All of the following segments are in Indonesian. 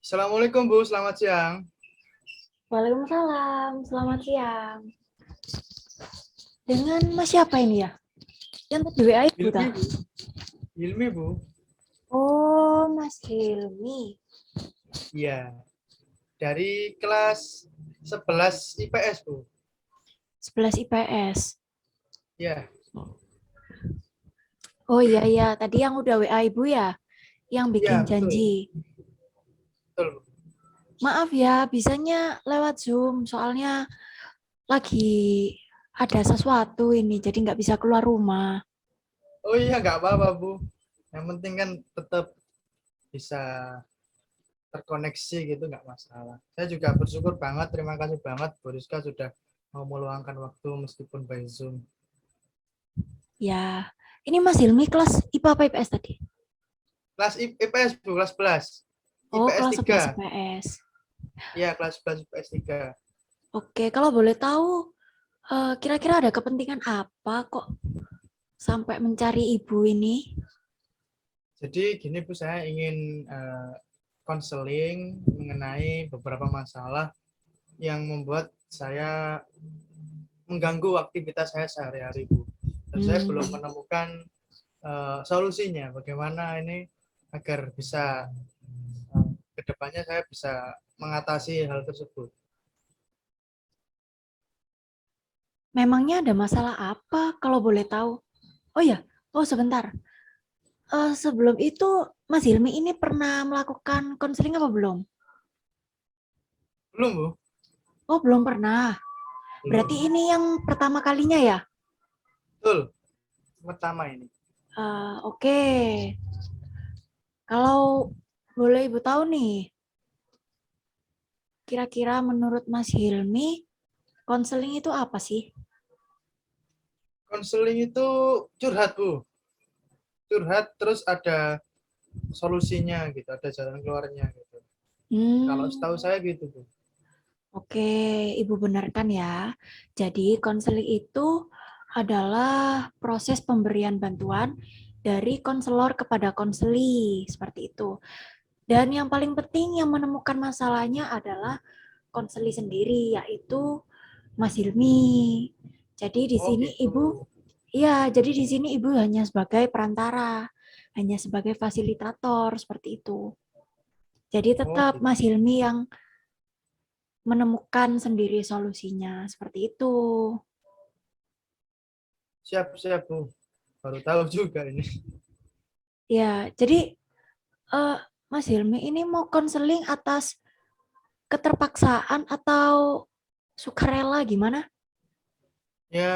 Assalamualaikum Bu, selamat siang. Waalaikumsalam, selamat siang. Dengan Mas siapa ini ya? Yang tadi WA Ibu Hilmi tah? Bu, Hilmi Bu. Oh, Mas Hilmi. Iya, dari kelas 11 IPS Bu. 11 IPS. Iya, Oh iya iya, tadi yang udah WA Ibu ya, yang iya bikin betul, janji. betul Bu. Maaf ya, bisanya lewat Zoom, soalnya lagi ada sesuatu ini, jadi nggak bisa keluar rumah. Oh iya nggak apa-apa Bu. Yang penting kan tetap bisa terkoneksi gitu nggak masalah. Saya juga bersyukur banget, terima kasih banget Bu Rizka sudah mau meluangkan waktu meskipun by Zoom. Ya, ini Mas Hilmi kelas IPA apa IPS tadi? Kelas IPS Bu, kelas 11. Oh, IPS kelas 11 3. IPS. Iya, kelas 11 IPS 3. Oke, kalau boleh tahu, kira-kira ada kepentingan apa kok sampai mencari ibu ini? Jadi gini Bu, saya ingin konseling mengenai beberapa masalah yang membuat saya mengganggu aktivitas saya sehari-hari Bu. Dan saya belum Hmm, menemukan solusinya. Bagaimana ini agar bisa kedepannya saya bisa mengatasi hal tersebut. memangnya ada masalah apa kalau boleh tahu? Oh ya, oh sebentar. Sebelum itu Mas Hilmi ini pernah melakukan konseling apa belum? Belum Bu? Oh belum pernah. Berarti Belum. ini yang pertama kalinya ya? Betul. Pertama ini. Oke. Kalau boleh Ibu tahu nih, kira-kira menurut Mas Hilmi, konseling itu apa sih? Konseling itu curhat Bu. Curhat terus ada solusinya gitu, ada jalan keluarnya gitu. Kalau Hmm, setahu saya gitu Bu. oke, Ibu benarkan ya. Jadi konseling itu adalah proses pemberian bantuan dari konselor kepada konseli, seperti itu. Dan yang paling penting yang menemukan masalahnya adalah konseli sendiri, yaitu Mas Hilmi. Jadi di Oh sini gitu. Ibu, iya, jadi di sini Ibu hanya sebagai perantara, hanya sebagai fasilitator, seperti itu. Jadi Oh tetap gitu. Mas Hilmi yang menemukan sendiri solusinya, seperti itu. Siap, siap, Bu. Baru tahu juga ini. Ya, jadi eh, Mas Hilmi ini mau konseling atas keterpaksaan atau sukarela gimana? Ya,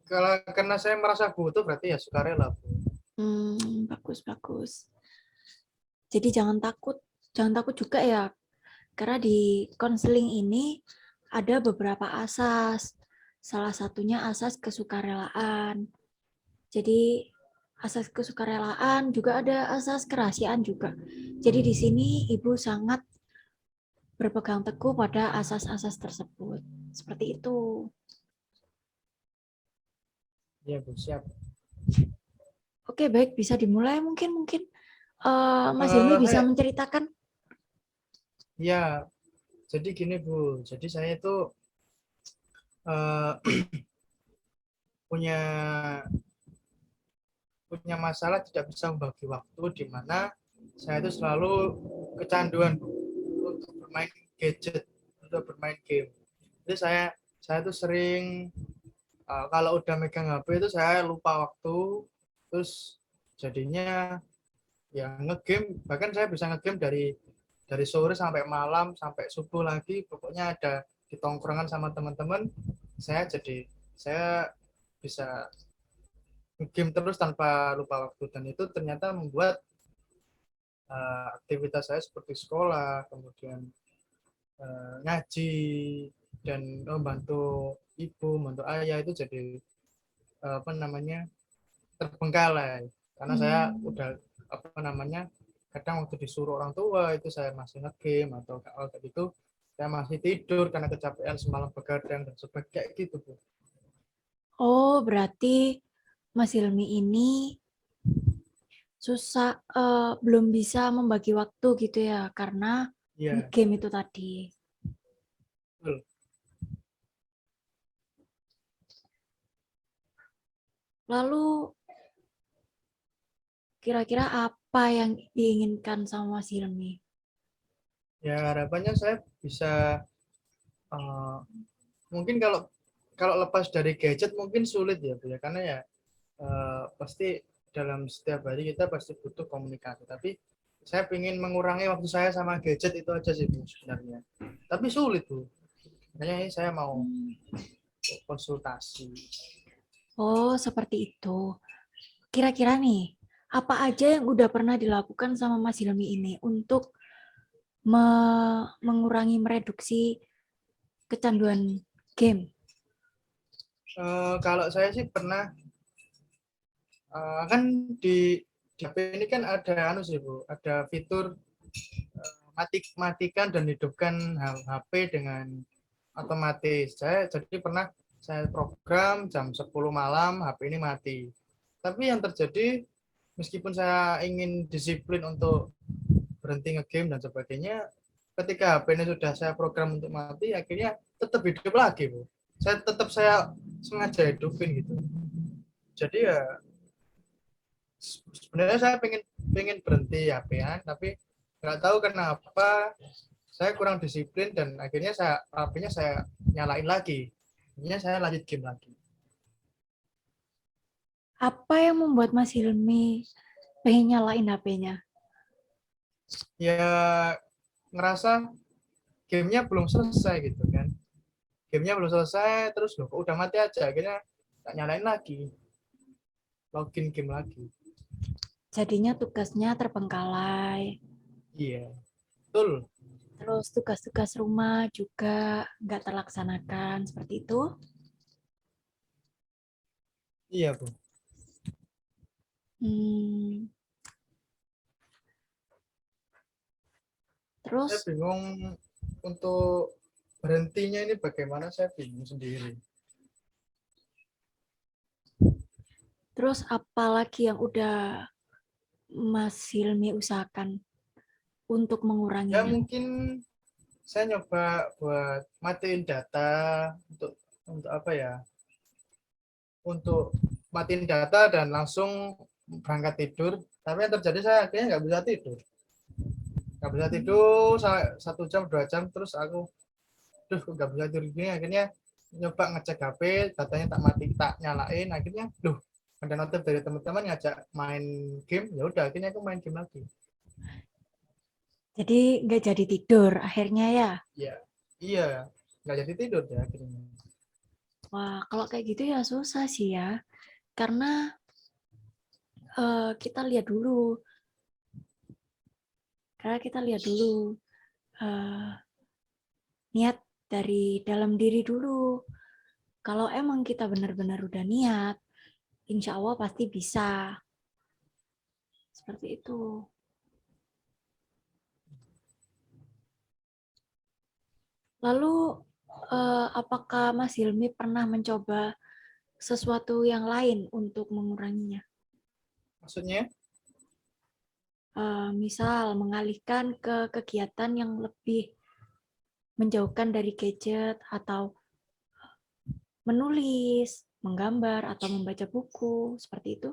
kalau karena saya merasa butuh berarti ya sukarela, Bu. Bagus, bagus. Jadi jangan takut juga ya, karena di konseling ini ada beberapa asas. Salah satunya asas kesukarelaan. Jadi asas kesukarelaan juga ada asas kerahasiaan juga. Jadi di sini Ibu sangat berpegang teguh pada asas-asas tersebut. Seperti itu. Ya, Bu, siap. Oke, baik, bisa dimulai mungkin mungkin Mas Hilmi bisa Saya menceritakan. ya, jadi gini, Bu. Jadi saya itu eh, punya punya masalah tidak bisa membagi waktu di mana saya itu selalu kecanduan, Bu, untuk bermain gadget, untuk bermain game. Jadi saya itu sering kalau udah megang HP itu saya lupa waktu, terus jadinya ya ngegame, bahkan saya bisa ngegame dari sore sampai malam sampai subuh lagi, pokoknya ada di tongkrongan sama teman-teman, saya bisa ngegame terus tanpa lupa waktu, dan itu ternyata membuat aktivitas saya seperti sekolah, kemudian ngaji, dan membantu ibu, membantu ayah itu jadi apa namanya terbengkalai, karena saya Hmm. udah apa namanya kadang waktu disuruh orang tua itu saya masih ngegame, atau kayak gitu saya masih tidur karena kecapean semalam begadang dan sebagainya kayak gitu Bu. Oh, berarti Mas Hilmi ini susah belum bisa membagi waktu gitu ya karena Iya, game itu tadi. betul. Lalu kira-kira apa yang diinginkan sama Mas Hilmi? Ya harapannya saya bisa eh, mungkin kalau kalau lepas dari gadget mungkin sulit ya Bu ya, karena ya pasti dalam setiap hari kita pasti butuh komunikasi. Tapi saya ingin mengurangi waktu saya sama gadget itu aja sih Bu sebenarnya. Tapi sulit Bu. Makanya ini saya mau konsultasi. Oh, seperti itu. Kira-kira nih, apa aja yang udah pernah dilakukan sama Mas Hilmi ini untuk mengurangi, mereduksi kecanduan game? Kalau saya sih pernah kan di HP ini kan ada anu sih Bu, ada fitur matikan dan hidupkan HP dengan otomatis. Saya jadi pernah saya program jam 10 malam HP ini mati. Tapi yang terjadi meskipun saya ingin disiplin untuk berhenti ngegame dan sebagainya, ketika HP ini sudah saya program untuk mati, akhirnya tetap hidup lagi, Bu. Saya sengaja hidupin gitu. Jadi ya sebenarnya saya pengen berhenti HP-an, tapi nggak tahu kenapa saya kurang disiplin dan akhirnya HP-nya saya nyalain lagi. Akhirnya saya lanjut game lagi. Apa yang membuat Mas Hilmi pengen nyalain HP-nya? Ya ngerasa gamenya belum selesai gitu kan. Gamenya belum selesai, terus loh kok udah mati aja. Akhirnya tak nyalain lagi. Login game lagi. Jadinya tugasnya terbengkalai. Iya, betul. Terus tugas-tugas rumah juga nggak terlaksanakan, seperti itu. Iya, Bu. Hmm, Saya terus, bingung untuk berhentinya ini bagaimana, saya bingung sendiri. terus apa lagi yang udah Mas Hilmi usahakan untuk Ya menguranginya? mungkin saya nyoba buat matiin data untuk apa ya? Untuk matiin data dan langsung berangkat tidur. Tapi yang terjadi saya akhirnya nggak bisa tidur. Nggak bisa tidur 1 jam 2 jam terus aku, duh nggak bisa tidur gini. Akhirnya nyoba ngecek HP, datanya tak nyalain. Akhirnya, duh ada notif dari teman-teman ngajak main game. Ya udah akhirnya aku main game lagi. Jadi nggak jadi tidur akhirnya ya. Ya, iya nggak jadi tidur ya akhirnya. Wah, kalau kayak gitu ya susah sih ya. Karena kita lihat dulu, eh, niat dari dalam diri dulu. Kalau emang kita benar-benar udah niat, insya Allah pasti bisa. Seperti itu. Lalu, apakah Mas Hilmi pernah mencoba sesuatu yang lain untuk menguranginya? Maksudnya? Misal, mengalihkan ke kegiatan yang lebih menjauhkan dari gadget atau menulis, menggambar, atau membaca buku, seperti itu.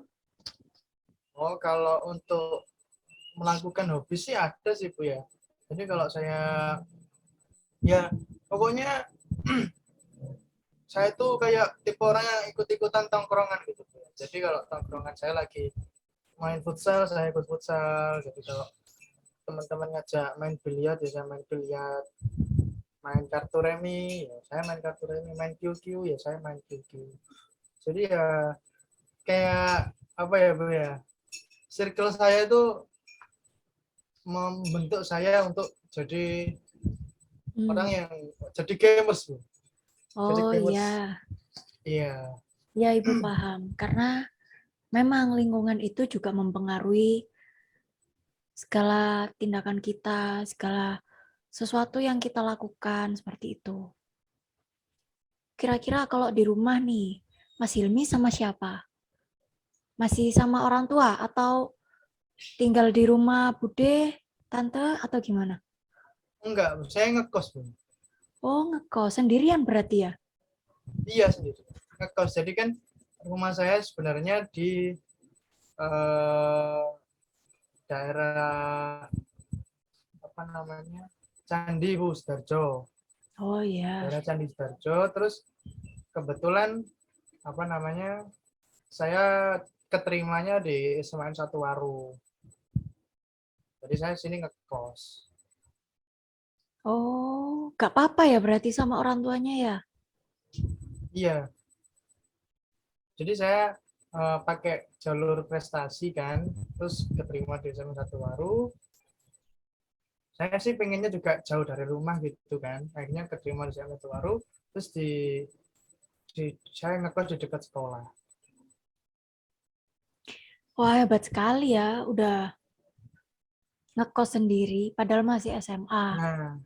Oh, kalau untuk melakukan hobi sih ada sih Bu ya. Jadi kalau saya ya pokoknya saya tuh kayak tipe orang yang ikut-ikutan tongkrongan gitu. Jadi kalau tongkrongan saya lagi main futsal, saya ikut futsal. Jadi kalau teman-teman ngajak main biliar, ya saya main biliar. Main kartu remi, ya saya main kartu remi. Main QQ, ya saya main QQ. Jadi ya kayak apa ya Bu ya, circle saya itu membentuk saya untuk jadi orang yang jadi gamers Bu. Jadi Oh gamers, iya, iya. ya Ibu paham. Karena memang lingkungan itu juga mempengaruhi segala tindakan kita, segala sesuatu yang kita lakukan, seperti itu. Kira-kira kalau di rumah nih, Mas Hilmi sama siapa? Masih sama orang tua atau tinggal di rumah Bude, tante, atau gimana? Enggak, saya ngekos, Bu. Oh, ngekos sendirian berarti ya? Iya sendiri. Ngekos. Jadi kan rumah saya sebenarnya di eh, daerah apa namanya? Candi Bu Sudarjo. Oh ya. Daerah Candi Sudarjo. Terus kebetulan apa namanya? Saya keterimanya di SMAN 1 Waru. Jadi saya sini ngekos. Oh, gak apa-apa ya berarti sama orang tuanya ya? Iya. Jadi saya pakai jalur prestasi kan, terus keterima di SMA 1 Waru. Saya sih pengennya juga jauh dari rumah gitu kan. Akhirnya keterima di SMA 1 Waru, terus di saya ngekos di dekat sekolah. Wah, hebat sekali ya. Udah ngekos sendiri padahal masih SMA. Nah,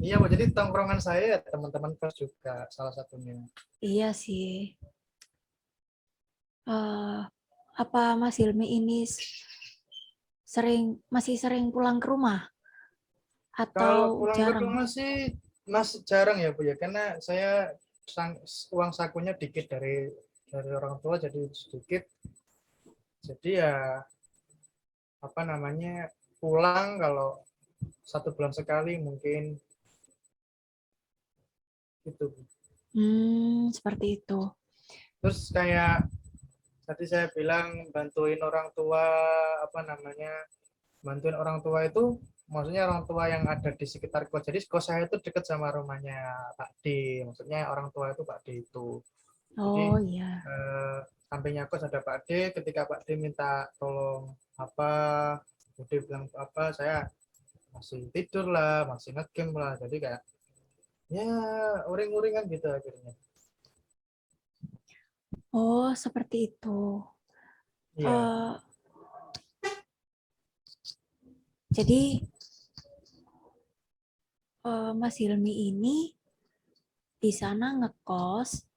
iya Bu, jadi tongkrongan saya ya teman-teman kos juga salah satunya. Iya sih. Eh, apa Mas Hilmi ini masih sering pulang ke rumah atau Kalau pulang ke jarang? rumah sih masih jarang ya Bu ya, karena saya uang sakunya dikit dari orang tua jadi sedikit. Jadi ya apa namanya pulang kalau 1 bulan sekali mungkin gitu. Seperti itu. Terus kayak tadi saya bilang bantuin orang tua apa namanya bantuin orang tua itu maksudnya orang tua yang ada di sekitar kos. Jadi kos saya itu dekat sama rumahnya Pak D. Maksudnya orang tua itu Pak D itu. Jadi Oh iya. sampingnya kos ada Pak D. Ketika Pak D minta tolong apa, Pak D bilang apa, saya masih tidur lah, masih ngegame lah. Jadi kayak ya uring-uringan gitu akhirnya. Oh, seperti itu. Iya. Eh, jadi Mas Hilmi ini di sana ngekos,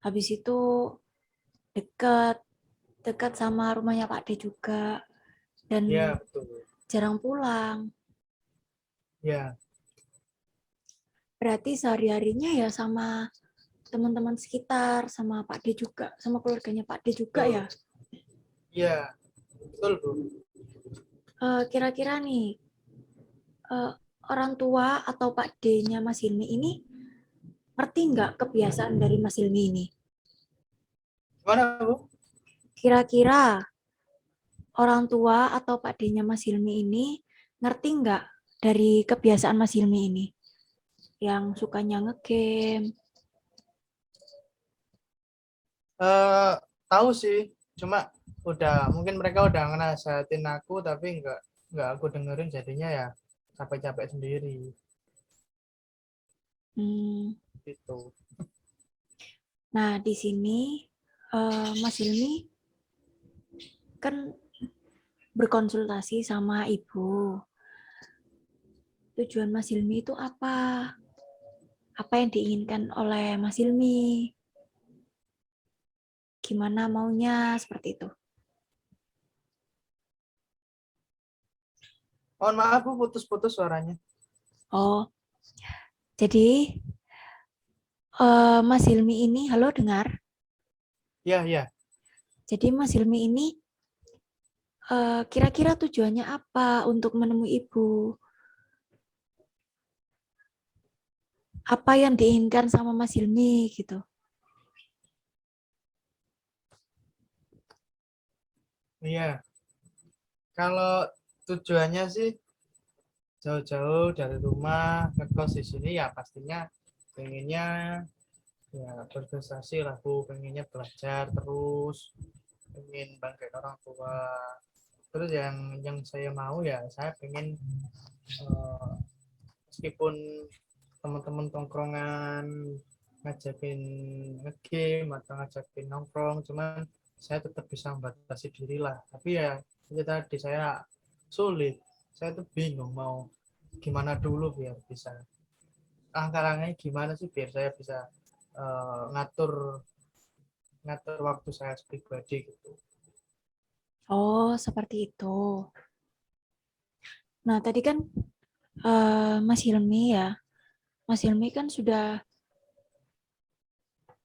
habis itu dekat dekat sama rumahnya Pak D juga dan Iya, betul. jarang pulang. Ya, Berarti sehari-harinya ya sama teman-teman sekitar, sama Pak D juga, sama keluarganya Pak D juga ya. betul. Iya, betul, Bu. Kira-kira nih, eh, orang tua atau Pak D-nya Mas Hilmi ini ngerti nggak kebiasaan dari Mas Hilmi ini? Gimana, Bu? Kira-kira orang tua atau Pak D-nya Mas Hilmi ini ngerti nggak dari kebiasaan Mas Hilmi ini? Yang sukanya ngegame. Eh, tahu sih, cuma udah mungkin mereka udah ngenasehatin aku tapi nggak aku dengerin jadinya ya capek-capek sendiri Hmm, gitu. Nah, di sini Mas Hilmi kan berkonsultasi sama ibu. Tujuan Mas Hilmi itu apa? Apa yang diinginkan oleh Mas Hilmi? Gimana maunya? Seperti itu. Mohon maaf, Bu, putus-putus suaranya. Oh, jadi Mas Hilmi ini, halo dengar? Ya, ya. Jadi Mas Hilmi ini kira-kira tujuannya apa untuk menemui ibu? Apa yang diinginkan sama Mas Hilmi gitu? Iya. Kalau tujuannya sih jauh-jauh dari rumah ngekos di sini ya pastinya pengennya ya berprestasi lah Bu, pengennya belajar terus, pengen banggain orang tua. Terus yang saya mau ya saya pengen eh, meskipun teman-teman tongkrongan ngajakin ngegame atau ngajakin nongkrong, cuman saya tetap bisa membatasi diri lah. Tapi ya itu tadi saya sulit, saya tuh bingung mau gimana dulu biar bisa langkah-langkahnya gimana sih biar saya bisa ngatur ngatur waktu saya pribadi gitu. Oh, seperti itu. Nah, tadi kan Mas Hilmi ya, Mas Hilmi kan sudah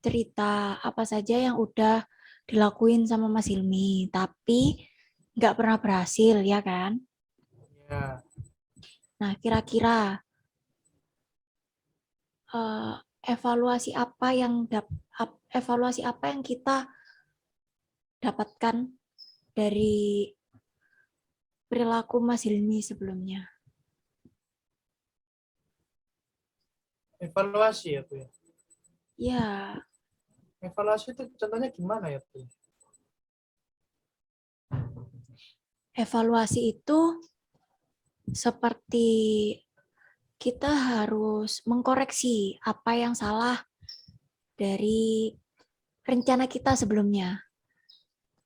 cerita apa saja yang udah dilakuin sama Mas Hilmi, tapi nggak pernah berhasil, ya kan? Ya, Nah, kira-kira eh, evaluasi apa yang kita dapatkan dari perilaku Mas Hilmi sebelumnya? evaluasi ya Bu ya. Ya, Evaluasi itu contohnya gimana ya Bu? evaluasi itu seperti kita harus mengkoreksi apa yang salah dari rencana kita sebelumnya.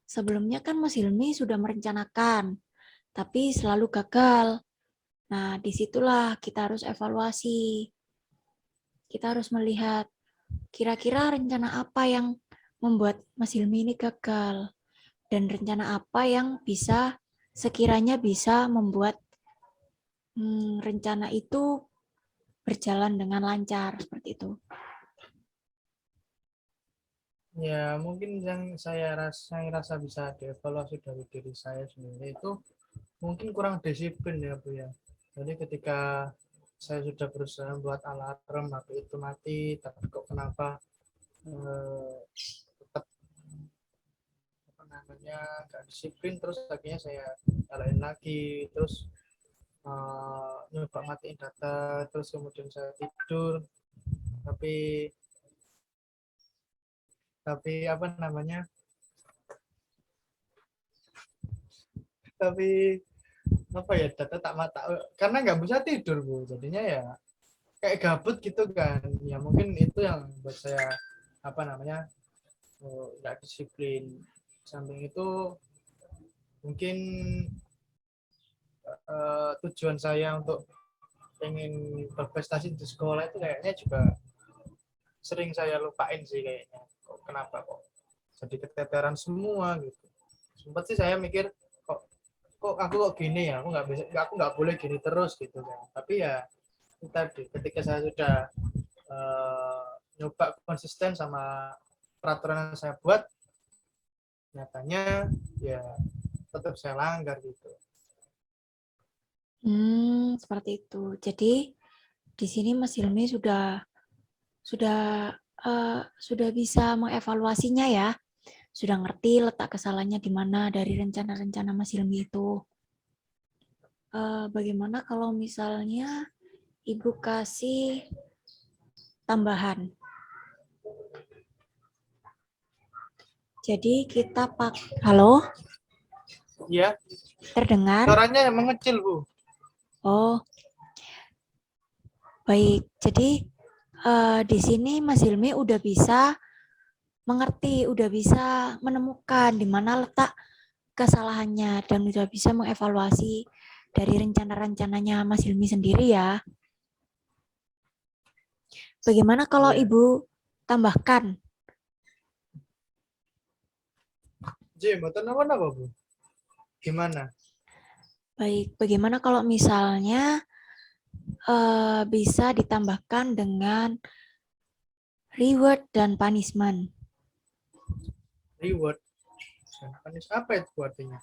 Sebelumnya kan Mas Hilmi sudah merencanakan, tapi selalu gagal. Nah, disitulah kita harus evaluasi. Kita harus melihat kira-kira rencana apa yang membuat Mas Hilmi ini gagal dan rencana apa yang sekiranya bisa membuat rencana itu berjalan dengan lancar seperti itu. Ya, mungkin yang saya rasa bisa dievaluasi dari diri saya sendiri itu mungkin kurang disiplin ya Bu ya. Jadi ketika saya sudah berusaha buat alarm HP itu mati, tapi kok kenapa tetap apa namanya nggak disiplin, terus akhirnya saya nyalain lagi, terus nyoba matiin data, terus kemudian saya tidur, tapi apa namanya, tapi apa ya, data tak mata karena nggak bisa tidur Bu, jadinya ya kayak gabut gitu kan. Ya mungkin itu yang buat saya apa namanya nggak disiplin. Samping itu mungkin tujuan saya untuk pengen berprestasi di sekolah itu kayaknya juga sering saya lupain sih kayaknya. Kenapa kok jadi keteteran semua gitu. Sempat sih saya mikir kok aku kok gini ya, aku nggak boleh gini terus gitu kan. Tapi ya itu tadi, ketika saya sudah nyoba konsisten sama peraturan yang saya buat, nyatanya ya tetap saya langgar gitu. Seperti itu. Jadi di sini Mas Hilmi sudah sudah bisa mengevaluasinya ya. Sudah ngerti letak kesalahannya di mana dari rencana-rencana Mas Hilmi itu. Bagaimana kalau misalnya Ibu kasih tambahan? Jadi kita halo, Iya, terdengar? suaranya mengecil Bu. Oh, baik. Jadi di sini Mas Hilmi udah bisa mengerti, udah bisa menemukan di mana letak kesalahannya dan udah bisa mengevaluasi dari rencana-rencananya Mas Hilmi sendiri ya. Bagaimana kalau Iya. Ibu tambahkan? J, mau apa Bu? Gimana? Baik, bagaimana kalau misalnya bisa ditambahkan dengan reward dan punishment? Reward. Apa itu artinya?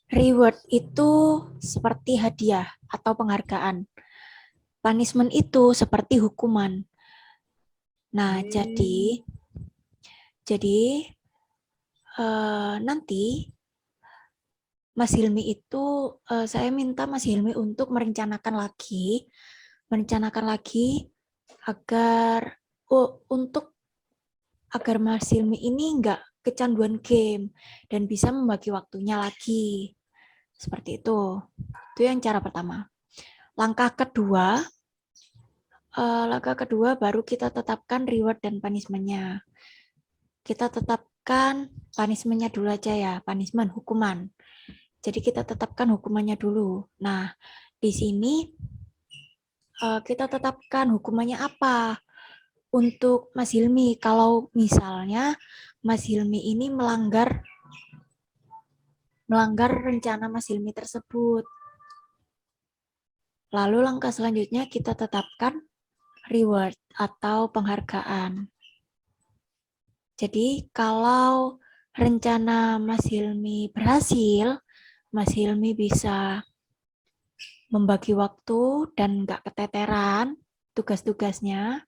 Reward itu seperti hadiah atau penghargaan. Punishment itu seperti hukuman. Nah, Hmm, jadi nanti Mas Hilmi itu saya minta Mas Hilmi untuk merencanakan lagi agar untuk agar Mas Hilmi ini nggak kecanduan game dan bisa membagi waktunya lagi. Seperti itu. Itu yang cara pertama. Langkah kedua baru kita tetapkan reward dan punishment-nya. Kita tetapkan punishment-nya dulu aja ya, punishment, hukuman. Jadi kita tetapkan hukumannya dulu. Nah, di sini kita tetapkan hukumannya apa untuk Mas Hilmi. Kalau misalnya Mas Hilmi ini melanggar rencana Mas Hilmi tersebut. Lalu langkah selanjutnya kita tetapkan reward atau penghargaan. Jadi kalau rencana Mas Hilmi berhasil, Mas Hilmi bisa membagi waktu dan nggak keteteran tugas-tugasnya.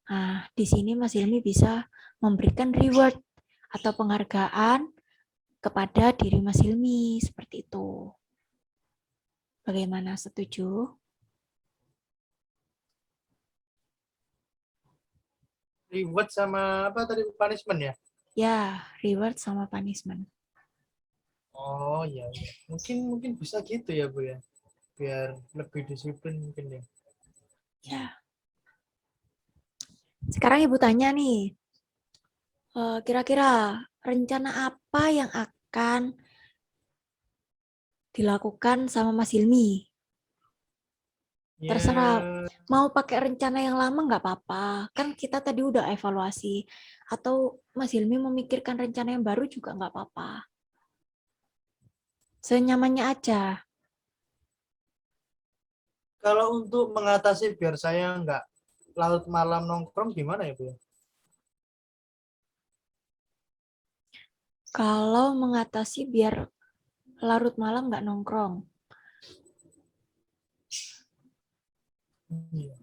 Nah, di sini Mas Hilmi bisa memberikan reward atau penghargaan kepada diri Mas Hilmi seperti itu. Bagaimana, setuju? Reward sama apa tadi, punishment ya? Ya, reward sama punishment. Oh iya, iya. Mungkin bisa gitu ya Bu ya, biar lebih disiplin mungkin ya. Ya. Sekarang Ibu tanya nih, kira-kira rencana apa yang akan dilakukan sama Mas Hilmi? Terserah, Ya, mau pakai rencana yang lama nggak apa-apa. Kan kita tadi udah evaluasi. Atau Mas Hilmi memikirkan rencana yang baru juga nggak apa-apa. Senyamannya aja. kalau untuk mengatasi biar saya nggak larut malam nongkrong gimana ya Bu ya? Kalau mengatasi biar larut malam nggak nongkrong. Iya.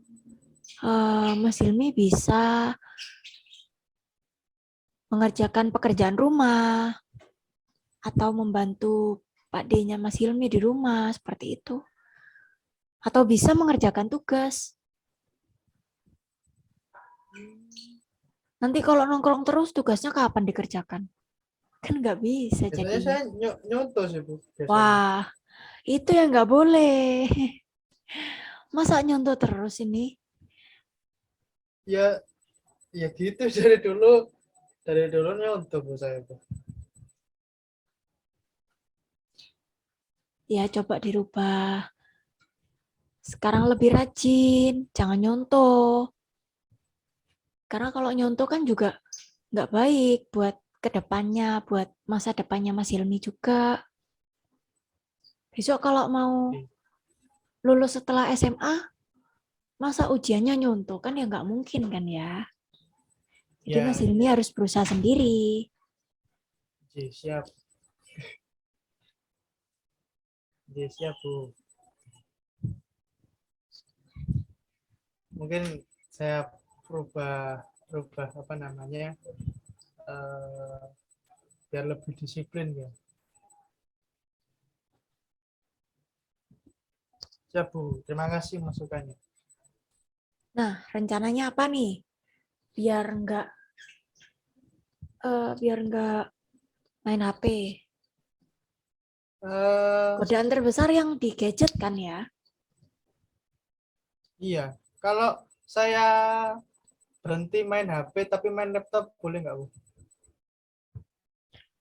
Mas Hilmi bisa mengerjakan pekerjaan rumah atau membantu Pak D-nya Mas Hilmi di rumah, seperti itu. Atau bisa mengerjakan tugas. Nanti kalau nongkrong terus, tugasnya kapan dikerjakan? Kan nggak bisa Biasanya jadinya. saya nyontoh sih Bu biasanya. Wah, itu yang nggak boleh. Masa nyontoh terus ini? Ya, ya gitu dari dulu nyontoh Bu saya Bu. Ya, coba dirubah. Sekarang lebih rajin, jangan nyontoh. Karena kalau nyontoh kan juga nggak baik buat kedepannya, buat masa depannya Mas Hilmi juga. Besok kalau mau lulus setelah SMA, masa ujiannya nyontoh kan ya nggak mungkin kan ya. Jadi Mas Ya, Hilmi ya, harus berusaha sendiri. Ji, siap, Ji, siap Bu. Mungkin saya rubah apa namanya, eh, biar lebih disiplin ya. Siap Bu, terima kasih masukannya. Nah, rencananya apa nih? Biar nggak main HP. Eh, Godaan terbesar yang di gadget kan ya? iya, kalau saya berhenti main HP tapi main laptop boleh nggak Bu?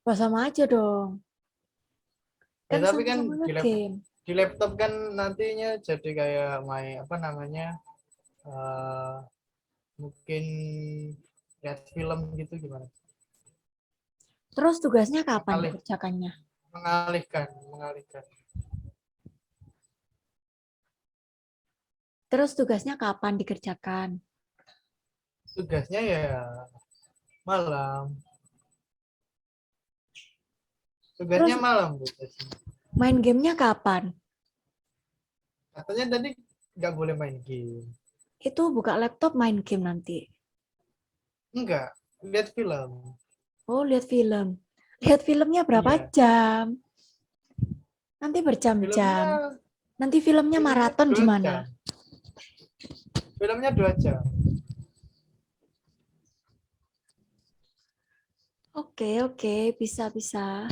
Wah, sama aja dong. Ya Kan tapi kan sama-sama game. di laptop kan nantinya jadi kayak main apa namanya, eh, mungkin lihat film gitu gimana? Terus tugasnya kapan Mengalih, dikerjakannya? mengalihkan. Terus tugasnya kapan dikerjakan? Tugasnya ya malam. Terus Tugasnya malam Bu. main gamenya kapan? Katanya tadi nggak boleh main game. Itu buka laptop main game nanti. Enggak, lihat film. Oh, lihat film. Lihat filmnya berapa Iya, jam? Nanti berjam-jam. filmnya Nanti filmnya filmnya maraton dua gimana? jam. Filmnya 2 jam. Oke, oke, bisa-bisa.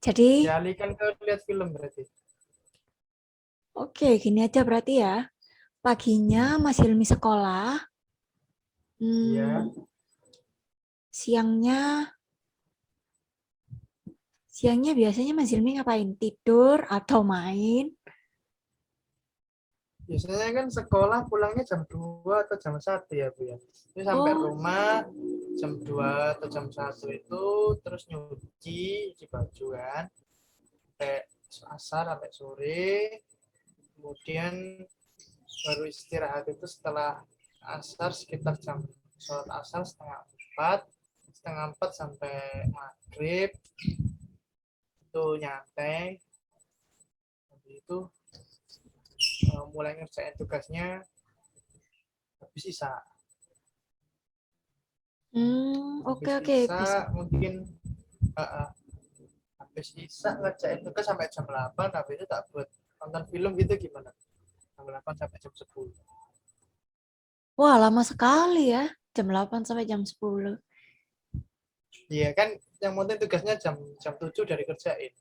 Jadi, Dialihkan ke lihat film berarti. oke, gini aja berarti ya. Paginya Mas Hilmi sekolah, Iya. hmm, siangnya siangnya biasanya Mas Hilmi ngapain? Tidur atau main? Biasanya kan sekolah pulangnya jam 2 atau jam 1 ya Bu ya. Ini sampai Oh, rumah jam 2 atau jam 1 itu, terus nyuci baju kan. Sampai asar sampai sore. Kemudian baru istirahat itu setelah asar sekitar jam sholat asar setengah empat sampai maghrib itu nyantai. Habis itu mulai ngerjain tugasnya habis isya. Oke, Habis oke, bisa. isya mungkin habis isya ngerjain tugas sampai jam 8, habis itu tak buat nonton film gitu gimana? Jam 8 sampai jam 10. Wah, lama sekali ya. Jam 8 sampai jam 10. Iya kan yang penting tugasnya jam jam 7 dari kerjain.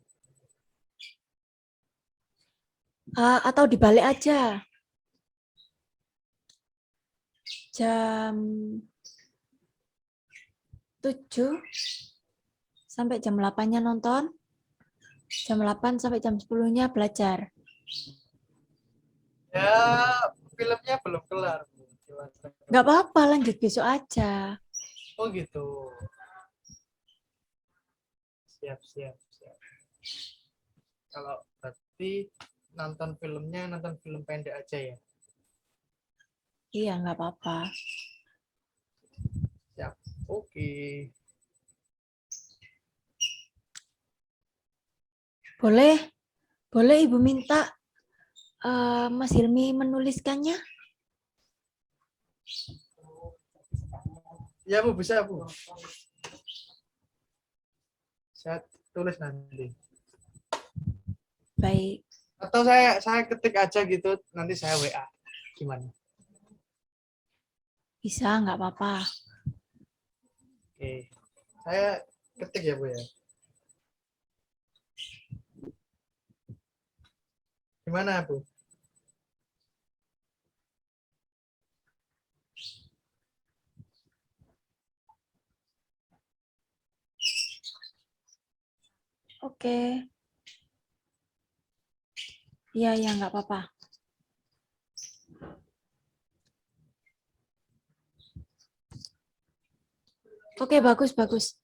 Atau dibalik aja. Jam 7 sampai jam 8-nya nonton. Jam 8 sampai jam 10-nya belajar. Ya, filmnya belum kelar. Nggak apa-apa, lanjut besok aja. Oh gitu. Siap, siap, siap. Kalau berarti nonton filmnya nonton film pendek aja ya. Iya, nggak apa-apa. Siap. Oke. Boleh, boleh Ibu minta Mas Hilmi menuliskannya? Ya Bu, bisa Bu. Saya tulis nanti. Baik, Atau saya ketik aja gitu, nanti saya WA. Gimana? bisa, nggak apa-apa. Oke. Saya ketik ya Bu ya. Gimana Bu? Oke. Iya, iya, nggak apa-apa. Oke, bagus, bagus.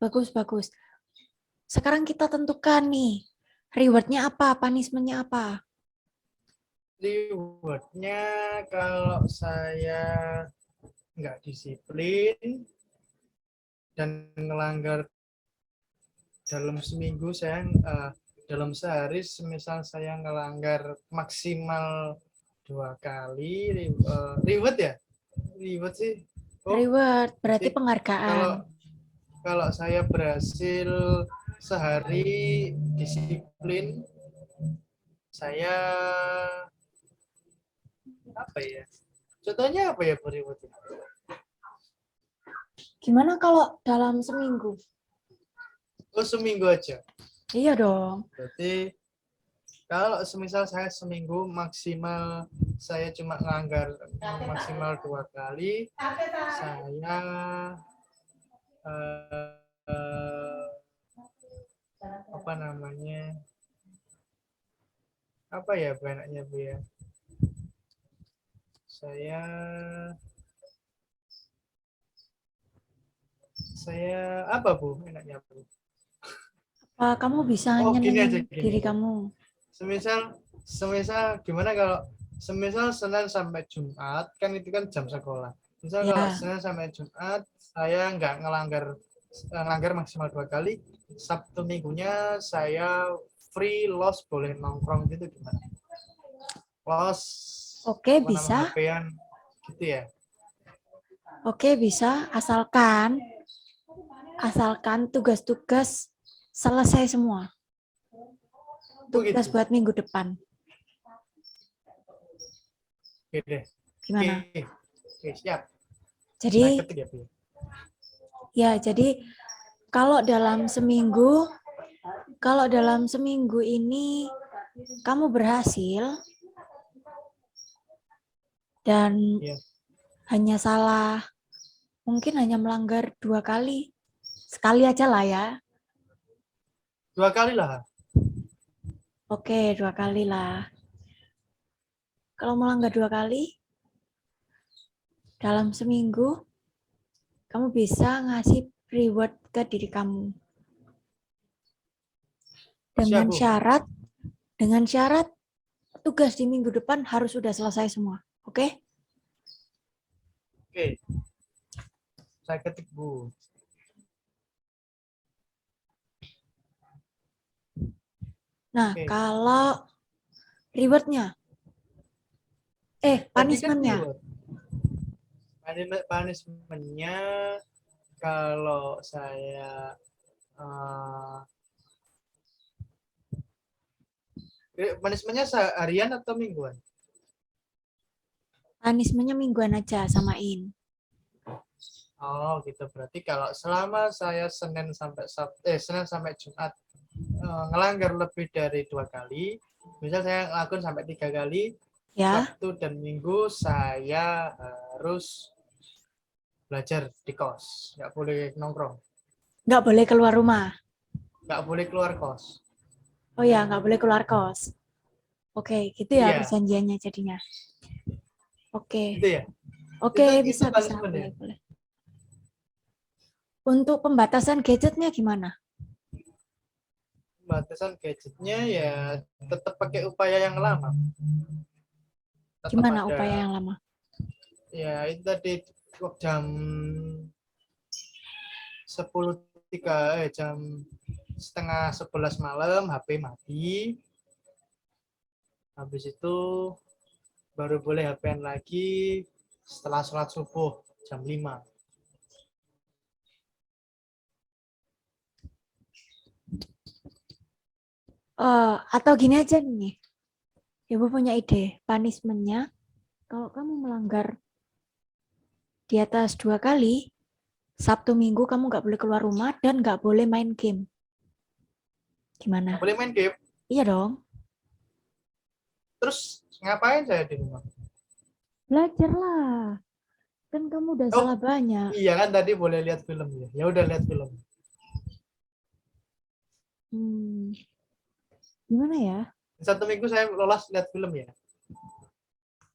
Bagus, bagus. Sekarang kita tentukan nih, reward-nya apa, punishment-nya apa. Rewardnya kalau saya nggak disiplin dan melanggar dalam seminggu dalam sehari semisal saya ngelanggar maksimal 2 kali reward ya reward sih Reward berarti jadi penghargaan. kalau kalau saya berhasil sehari disiplin saya apa ya contohnya apa ya reward Gimana kalau dalam seminggu? seminggu aja Iya dong. berarti kalau semisal saya seminggu maksimal saya cuma ngelanggar maksimal 2 kali, saya eh, apa namanya apa ya Bu enaknya Bu ya saya apa Bu enaknya Bu Kamu bisa gini aja nyenengin gini diri Bu. kamu. semisal semisal gimana kalau semisal Senin sampai Jumat kan itu kan jam sekolah misal kalau Ya, Senin sampai Jumat saya nggak ngelanggar maksimal 2 kali Sabtu minggunya saya free loss boleh nongkrong gitu gimana loss oke apa nama bisa. HP-an gitu ya Oke bisa, asalkan tugas-tugas selesai semua. Tugas gitu buat minggu depan. oke deh oke Gimana? oke siap saya Jadi, ketik ya Bu jadi kalau dalam seminggu ini kamu berhasil dan ya hanya salah, mungkin hanya melanggar 2 kali. Sekali aja lah ya. 2 kali lah Oke, 2 kali lah. Kalau melanggar 2 kali, dalam seminggu, kamu bisa ngasih reward ke diri kamu. siap Dengan Bu syarat, tugas di minggu depan harus sudah selesai semua. Oke? Oke, saya ketik Bu. Nah, Oke, kalau reward-nya, tadi kan punishment-nya. reward. Punishment-nya kalau saya punishment-nya seharian atau mingguan? Punishment-nya mingguan aja, samain. Oh, gitu. Berarti kalau selama saya Senin sampai Jumat ngelanggar lebih dari 2 kali, misal saya ngelakuin sampai 3 kali, Ya, Sabtu dan Minggu saya harus belajar di kos, nggak boleh nongkrong, nggak boleh keluar rumah. nggak boleh keluar kos. Oh ya, nggak boleh keluar kos. Oke, gitu ya Iya, perjanjiannya jadinya. Oke, gitu ya. oke, Itu bisa, punishment ya. boleh, boleh. Untuk pembatasan gadgetnya gimana? Batasan gadgetnya ya tetap pakai upaya yang lama. Tetap Gimana ada upaya yang lama? ya itu tadi jam jam setengah 11 malam HP mati. Habis itu baru boleh HP-an lagi setelah sholat subuh jam 5. Atau gini aja nih, Ibu punya ide. Punishment-nya, kalau kamu melanggar di atas 2 kali, Sabtu Minggu kamu nggak boleh keluar rumah dan nggak boleh main game. Gimana? Boleh main game. Iya dong. Terus ngapain saya di rumah? Belajar lah. Kan kamu udah Oh, salah banyak. iya kan tadi boleh lihat film ya. Ya udah lihat film. Hmm, gimana ya? Satu minggu saya lolos lihat film ya.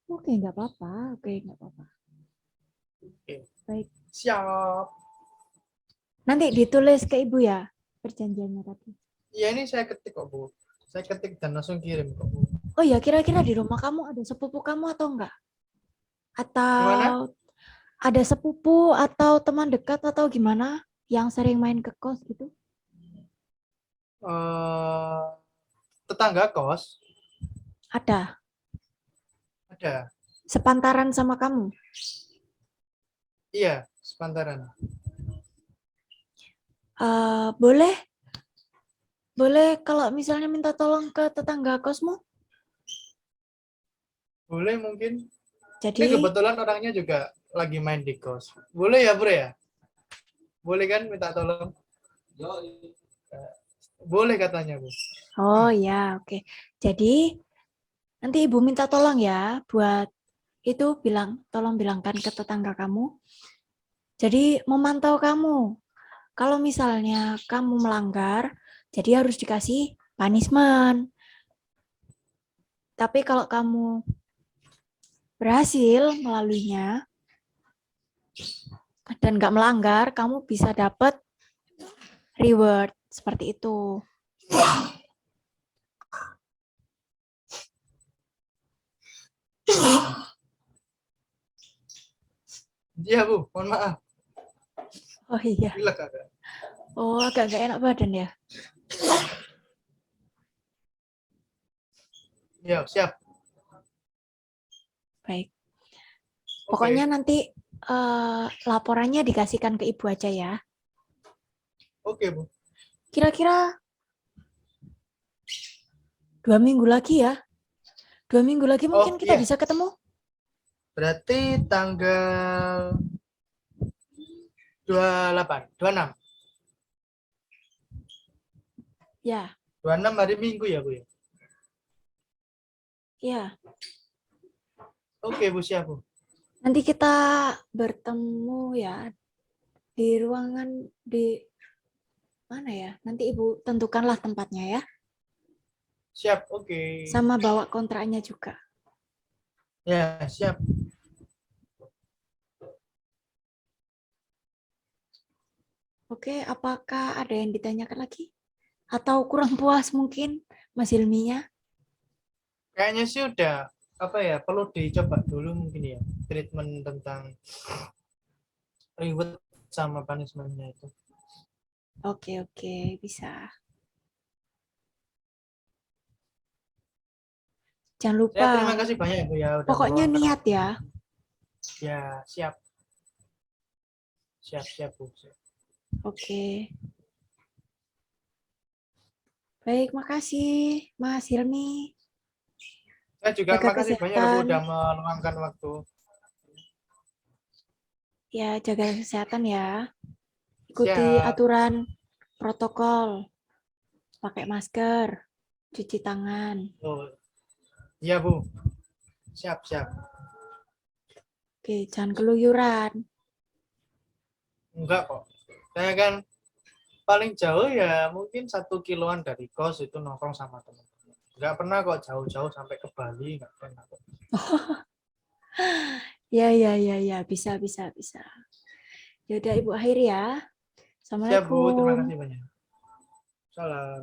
Oke, nggak apa-apa. Oke, nggak apa-apa. Oke. Baik. Siap. Nanti ditulis ke Ibu ya perjanjiannya tadi. Iya ini saya ketik kok Bu. Saya ketik dan langsung kirim kok Bu. Oh ya, kira-kira di rumah kamu ada sepupu kamu atau enggak? Gimana? Atau ada sepupu atau teman dekat atau gimana yang sering main ke kos gitu? Eh, tetangga kos Ada. ada. Sepantaran sama kamu? Iya, sepantaran. Boleh? Boleh kalau misalnya minta tolong ke tetangga kosmu? Boleh mungkin. Ini Jadi, kebetulan orangnya juga lagi main di kos. Boleh ya, Bro ya? Boleh kan minta tolong? Boleh katanya, Bu. oh ya, oke. Jadi, nanti Ibu minta tolong ya buat itu tolong bilangkan ke tetangga kamu. Jadi, memantau kamu. Kalau misalnya kamu melanggar, jadi harus dikasih punishment. Tapi kalau kamu berhasil melaluinya dan nggak melanggar, kamu bisa dapat reward seperti itu. Iya, Bu. Mohon maaf. Oh iya. Pilek ada. Oh, agak nggak enak badan ya. Iya, siap. Baik. Oke. Pokoknya nanti laporannya dikasihkan ke Ibu aja ya. Oke, Bu. Kira-kira 2 minggu lagi ya. 2 minggu lagi mungkin Oh, kita iya. bisa ketemu. Berarti tanggal 28, 26. Ya, 26 hari Minggu ya, Bu ya? ya. Oke, Bu, siap, Bu. Nanti kita bertemu ya di ruangan di mana ya? Nanti Ibu tentukanlah tempatnya ya. Siap, oke. Sama bawa kontraknya juga. Ya, siap. Oke, apakah ada yang ditanyakan lagi? Atau kurang puas mungkin Mas Hilminya? Kayaknya sih udah apa ya, perlu dicoba dulu mungkin ya treatment tentang reward sama punishment-nya itu. Oke, oke, bisa. Jangan Saya lupa, terima kasih banyak Bu ya udah pokoknya meluangkan niat waktu. ya. Ya, siap. Siap Bu. Oke. Baik, makasih Mas Hilmi. Saya juga Jaga makasih banyak Bu kesehatan. udah meluangkan waktu. Ya, jaga kesehatan ya. Ikuti Siap. aturan protokol. Pakai masker, cuci tangan. Oh, iya Bu. Siap. Oke, jangan keluyuran. Enggak kok. Saya kan paling jauh ya mungkin 1 kiloan dari kos itu nongkrong sama teman-teman. Enggak pernah kok jauh-jauh sampai ke Bali, enggak pernah kok. Ya, bisa. Ya udah Ibu akhiri ya. Siap Bu, terima Assalamualaikum. kasih banyak. Salam.